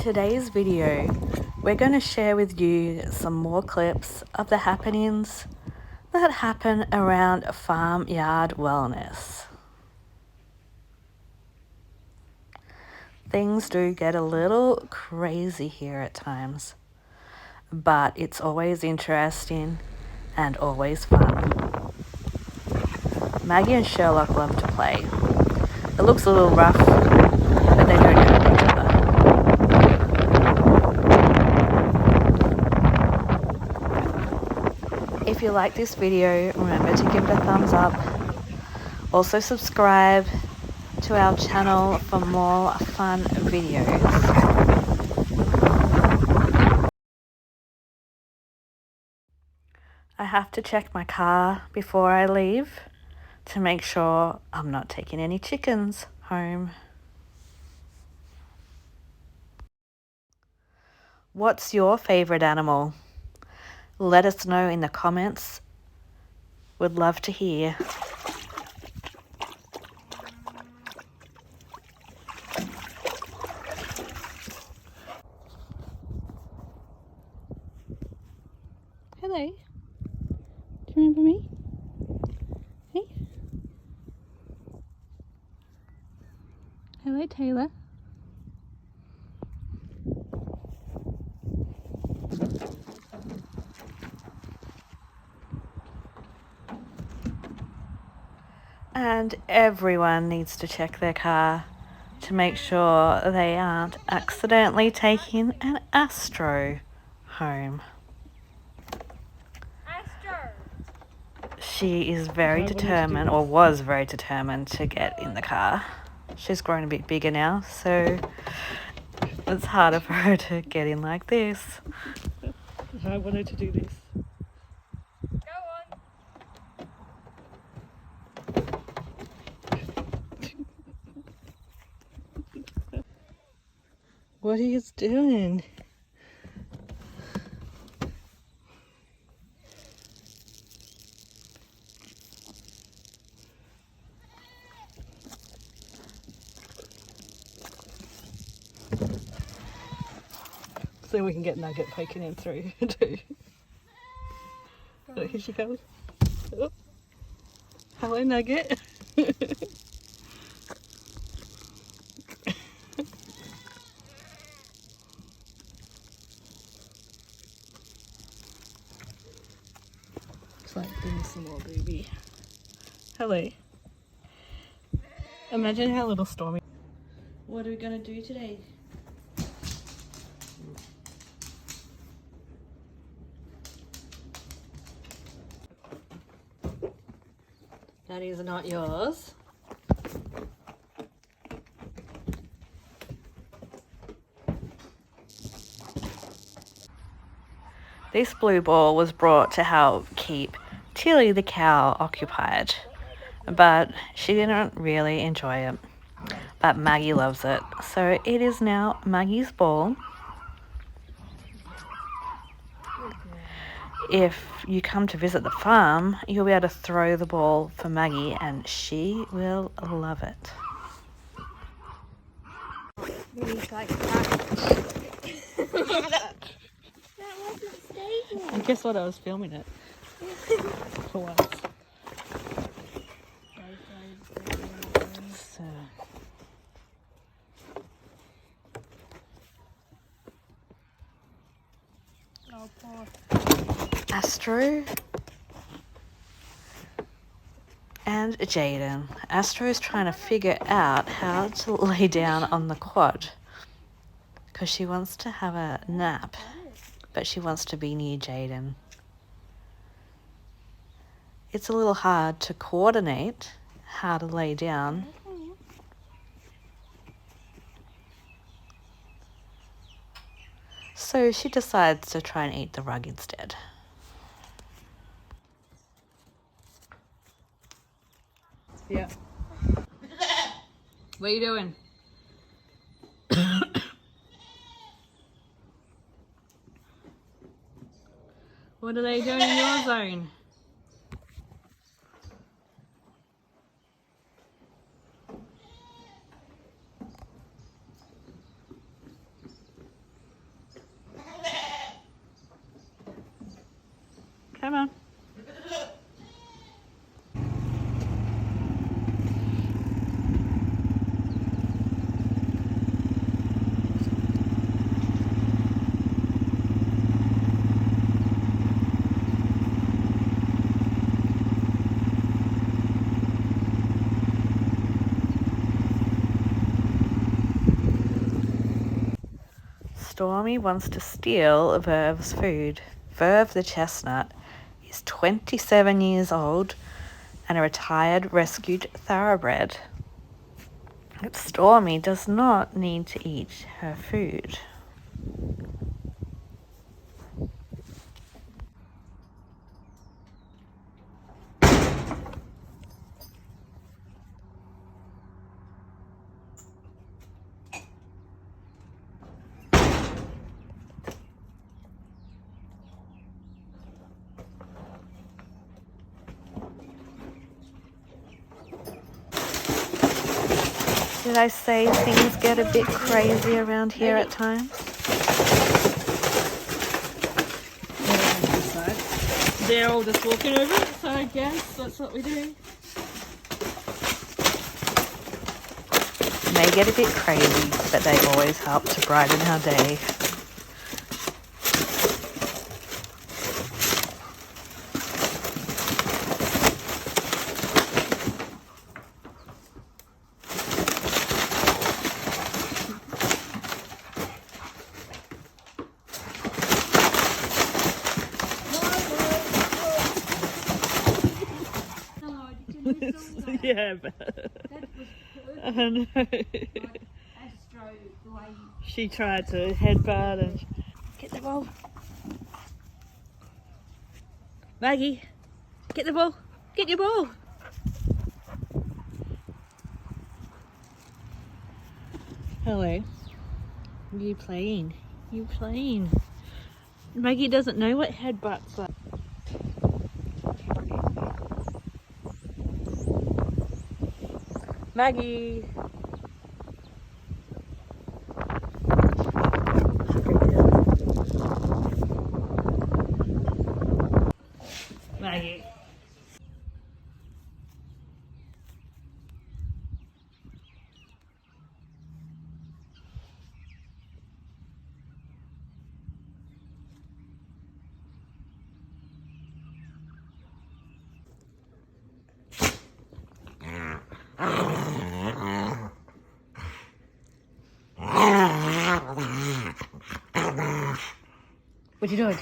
today's video, we're going to share with you some more clips of the happenings that happen around Farmyard Wellness. Things do get a little crazy here at times, but it's always interesting and always fun. Maggie and Sherlock love to play. It looks a little rough, but they don't hurt each other. If you like this video, remember to give it a thumbs up. Also subscribe to our channel for more fun videos. I have to check my car before I leave to make sure I'm not taking any chickens home. What's your favorite animal? Let us know in the comments. Would love to hear. Hello. Do you remember me? Hey. Hello, Taylor. And everyone needs to check their car to make sure they aren't accidentally taking an Astro home. Astro. She is very determined, or was very determined, to get in the car. She's grown a bit bigger now, so it's harder for her to get in like this. I wanted to do this. Go on. What are you doing? So we can get Nugget poking in through too. Oh, here she comes. Oh. Hello, Nugget. It's like being a small baby. Hello. Imagine how little Stormy. What are we going to do today? That is not yours. This blue ball was brought to help keep Tilly the cow occupied, but she didn't really enjoy it. But Maggie loves it, so it is now Maggie's ball. If you come to visit the farm, you'll be able to throw the ball for Maggie and she will love it. And guess what? I was filming it. For once. So. Astro and Jaden. Astro is trying to figure out how to lay down on the quad because she wants to have a nap, but she wants to be near Jaden. It's a little hard to coordinate how to lay down. So she decides to try and eat the rug instead. Yeah. What are you doing? What are they doing in your zone? Come on. Stormy wants to steal Verve's food. Verve the chestnut is 27 years old and a retired rescued thoroughbred. But Stormy does not need to eat her food. Did I say things get a bit crazy around here at times? They're all just walking over it, so I guess that's what we do. May get a bit crazy, but they always help to brighten our day. Yeah, but I know. She tried to headbutt and get the ball. Maggie, get the ball. Get your ball. Hello. You playing? You playing? Maggie doesn't know what headbutts are. Maggie. Maggie. What you doing?